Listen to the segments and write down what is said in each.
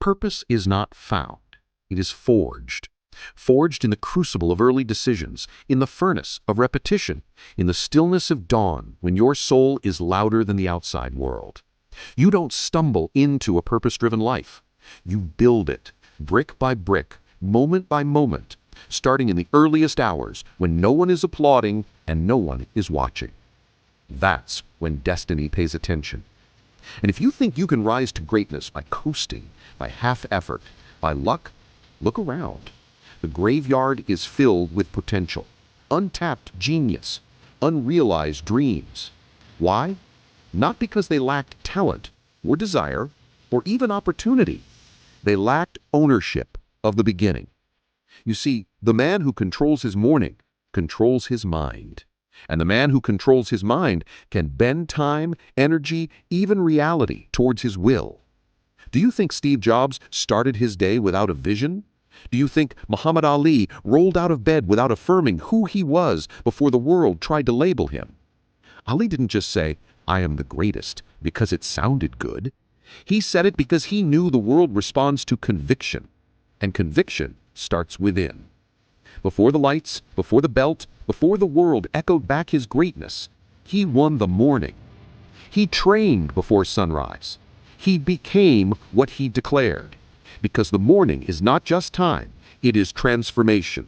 Purpose is not found. It is forged. Forged in the crucible of early decisions, in the furnace of repetition, in the stillness of dawn when your soul is louder than the outside world. You don't stumble into a purpose-driven life. You build it, brick by brick, moment by moment, starting in the earliest hours when no one is applauding and no one is watching. That's when destiny pays attention. And if you think you can rise to greatness by coasting, by half effort, by luck, look around. The graveyard is filled with potential, untapped genius, unrealized dreams. Why? Not because they lacked talent or desire or even opportunity. They lacked ownership of the beginning. You see, the man who controls his morning controls his mind. And the man who controls his mind can bend time, energy, even reality towards his will. Do you think Steve Jobs started his day without a vision? Do you think Muhammad Ali rolled out of bed without affirming who he was before the world tried to label him? Ali didn't just say, "I am the greatest," because it sounded good. He said it because he knew the world responds to conviction, and conviction starts within. Before the lights, before the belt, before the world echoed back his greatness, he won the morning. He trained before sunrise. He became what he declared. Because the morning is not just time, it is transformation.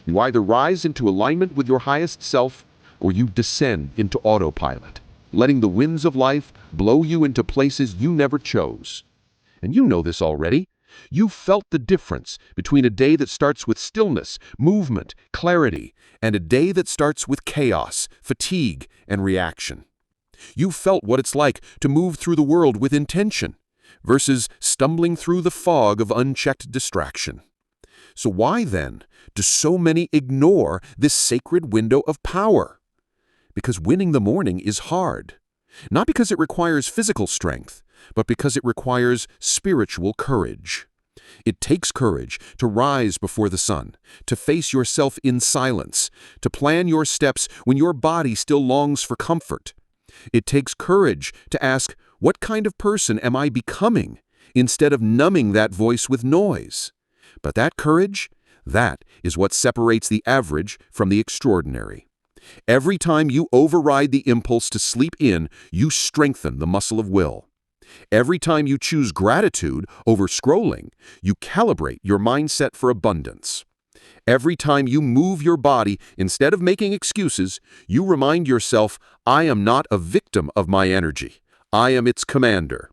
You either rise into alignment with your highest self, or you descend into autopilot, letting the winds of life blow you into places you never chose. And you know this already. You felt the difference between a day that starts with stillness, movement, clarity, and a day that starts with chaos, fatigue, and reaction. You felt what it's like to move through the world with intention versus stumbling through the fog of unchecked distraction. So why, then, do so many ignore this sacred window of power? Because winning the morning is hard. Not because it requires physical strength, but because it requires spiritual courage. It takes courage to rise before the sun, to face yourself in silence, to plan your steps when your body still longs for comfort. It takes courage to ask, what kind of person am I becoming, instead of numbing that voice with noise? But that courage, that is what separates the average from the extraordinary. Every time you override the impulse to sleep in, you strengthen the muscle of will. Every time you choose gratitude over scrolling, you calibrate your mindset for abundance. Every time you move your body, instead of making excuses, you remind yourself, I am not a victim of my energy. I am its commander.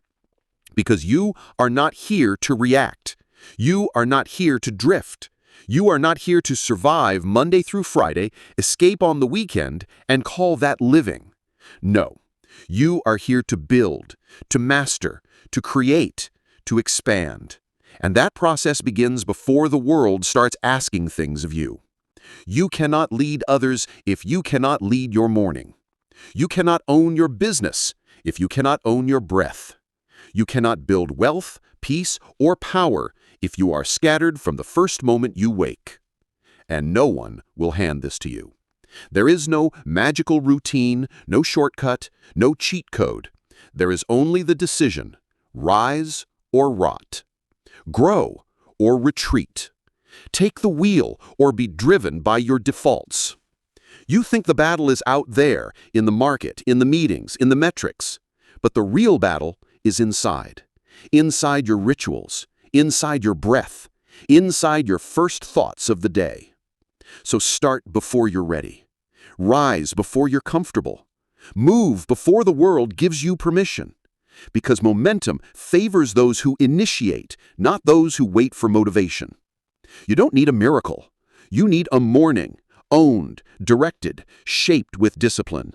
Because you are not here to react. You are not here to drift. You are not here to survive Monday through Friday, escape on the weekend, and call that living. No. You are here to build, to master, to create, to expand. And that process begins before the world starts asking things of you. You cannot lead others if you cannot lead your morning. You cannot own your business if you cannot own your breath. You cannot build wealth, peace, or power if you are scattered from the first moment you wake. And no one will hand this to you. There is no magical routine, no shortcut, no cheat code. There is only the decision, rise or rot, grow or retreat, take the wheel or be driven by your defaults. You think the battle is out there, in the market, in the meetings, in the metrics, but the real battle is inside your rituals, inside your breath, inside your first thoughts of the day. So start before you're ready. Rise before you're comfortable. Move before the world gives you permission. Because momentum favors those who initiate, not those who wait for motivation. You don't need a miracle. You need a morning, owned, directed, shaped with discipline.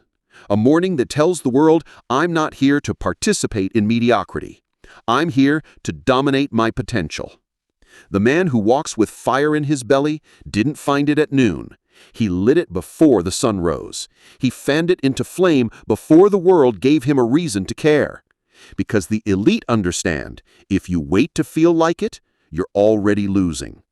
A morning that tells the world, I'm not here to participate in mediocrity. I'm here to dominate my potential. The man who walks with fire in his belly didn't find it at noon. He lit it before the sun rose. He fanned it into flame before the world gave him a reason to care. Because the elite understand, if you wait to feel like it, you're already losing.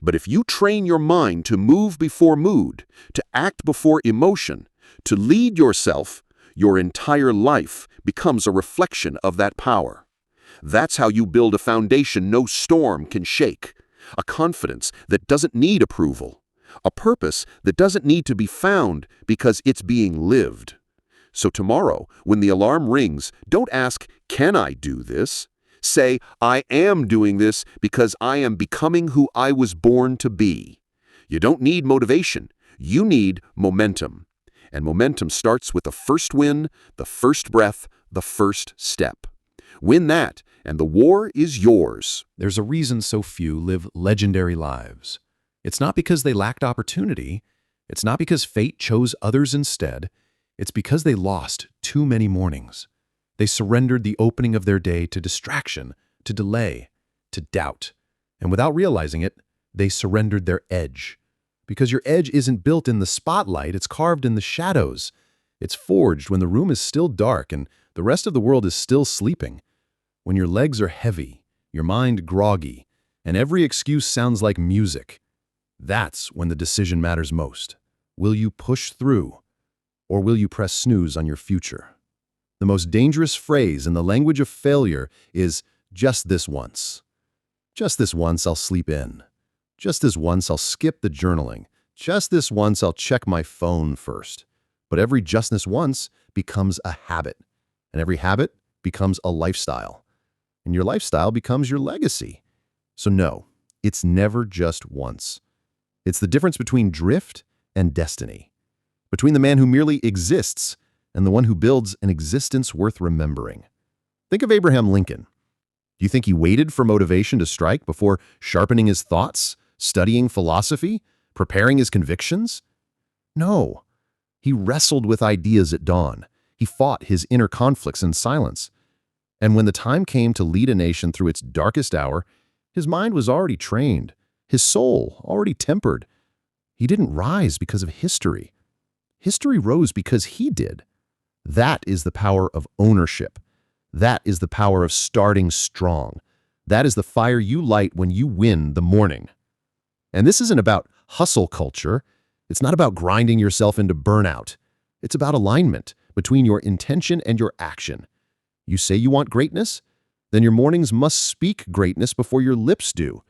But if you train your mind to move before mood, to act before emotion, to lead yourself, your entire life becomes a reflection of that power. That's how you build a foundation no storm can shake. A confidence that doesn't need approval. A purpose that doesn't need to be found because it's being lived. So tomorrow, when the alarm rings, don't ask, "Can I do this?" Say, "I am doing this because I am becoming who I was born to be." You don't need motivation. You need momentum. And momentum starts with the first win, the first breath, the first step. Win that, and the war is yours. There's a reason so few live legendary lives. It's not because they lacked opportunity. It's not because fate chose others instead. It's because they lost too many mornings. They surrendered the opening of their day to distraction, to delay, to doubt. And without realizing it, they surrendered their edge. Because your edge isn't built in the spotlight, it's carved in the shadows. It's forged when the room is still dark and the rest of the world is still sleeping. When your legs are heavy, your mind groggy, and every excuse sounds like music. That's when the decision matters most. Will you push through, or will you press snooze on your future? The most dangerous phrase in the language of failure is, "just this once." Just this once I'll sleep in. Just this once I'll skip the journaling. Just this once I'll check my phone first. But every just this once becomes a habit, and every habit becomes a lifestyle. And your lifestyle becomes your legacy. So no, it's never just once. It's the difference between drift and destiny, between the man who merely exists and the one who builds an existence worth remembering. Think of Abraham Lincoln. Do you think he waited for motivation to strike before sharpening his thoughts, studying philosophy, preparing his convictions? No. He wrestled with ideas at dawn. He fought his inner conflicts in silence. And when the time came to lead a nation through its darkest hour, his mind was already trained, his soul already tempered. He didn't rise because of history. History rose because he did. That is the power of ownership. That is the power of starting strong. That is the fire you light when you win the morning. And this isn't about hustle culture. It's not about grinding yourself into burnout. It's about alignment between your intention and your action. You say you want greatness? Then your mornings must speak greatness before your lips do.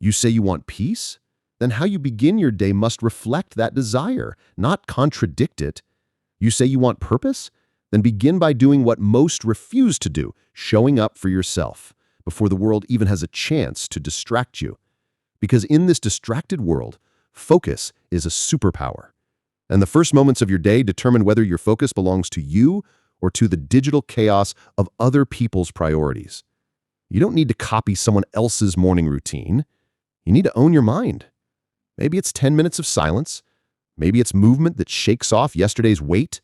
You say you want peace? Then how you begin your day must reflect that desire, not contradict it. You say you want purpose? Then begin by doing what most refuse to do, showing up for yourself, before the world even has a chance to distract you. Because in this distracted world, focus is a superpower. And the first moments of your day determine whether your focus belongs to you or to the digital chaos of other people's priorities. You don't need to copy someone else's morning routine. You need to own your mind. Maybe it's 10 minutes of silence. Maybe it's movement that shakes off yesterday's weight.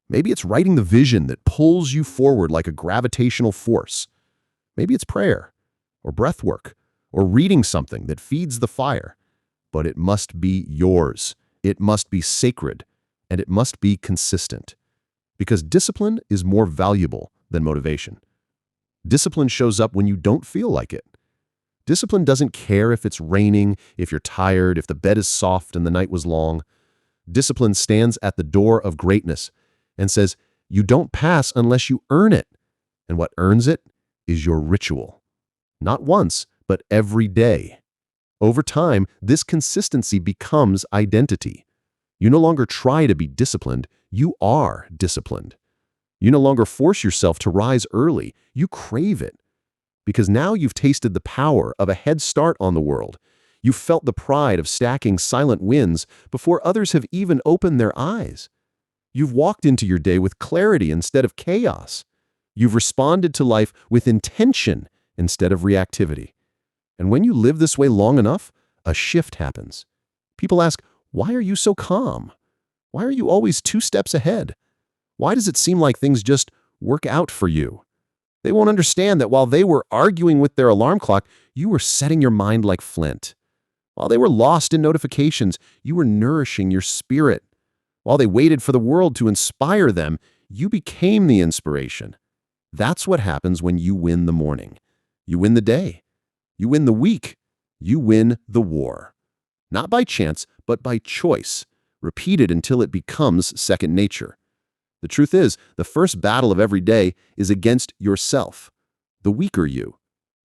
Maybe it's writing the vision that pulls you forward like a gravitational force. Maybe it's prayer, or breath work, or reading something that feeds the fire. But it must be yours. It must be sacred, and it must be consistent. Because discipline is more valuable than motivation. Discipline shows up when you don't feel like it. Discipline doesn't care if it's raining, if you're tired, if the bed is soft and the night was long. Discipline stands at the door of greatness and says, you don't pass unless you earn it. And what earns it is your ritual. Not once, but every day. Over time, this consistency becomes identity. You no longer try to be disciplined, you are disciplined. You no longer force yourself to rise early, you crave it. Because now you've tasted the power of a head start on the world. You've felt the pride of stacking silent wins before others have even opened their eyes. You've walked into your day with clarity instead of chaos. You've responded to life with intention instead of reactivity. And when you live this way long enough, a shift happens. People ask, why are you so calm? Why are you always 2 steps ahead? Why does it seem like things just work out for you? They won't understand that while they were arguing with their alarm clock, you were setting your mind like flint. While they were lost in notifications, you were nourishing your spirit. While they waited for the world to inspire them, you became the inspiration. That's what happens when you win the morning. You win the day. You win the week. You win the war. Not by chance, but by choice, repeated until it becomes second nature. The truth is, the first battle of every day is against yourself. the weaker you,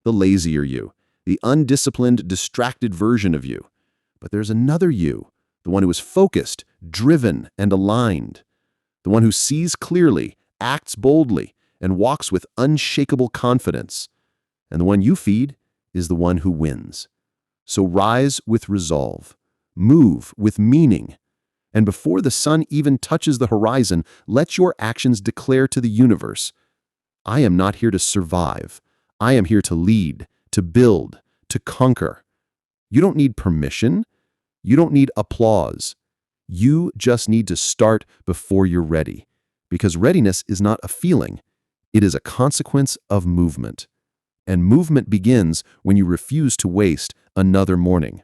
the lazier you, the undisciplined, distracted version of you. But there's another you, the one who is focused, driven, and aligned. The one who sees clearly, acts boldly, and walks with unshakable confidence. And the one you feed is the one who wins. So rise with resolve, move with meaning, and before the sun even touches the horizon, let your actions declare to the universe, I am not here to survive. I am here to lead, to build, to conquer. You don't need permission. You don't need applause. You just need to start before you're ready, because readiness is not a feeling. It is a consequence of movement. And movement begins when you refuse to waste another morning.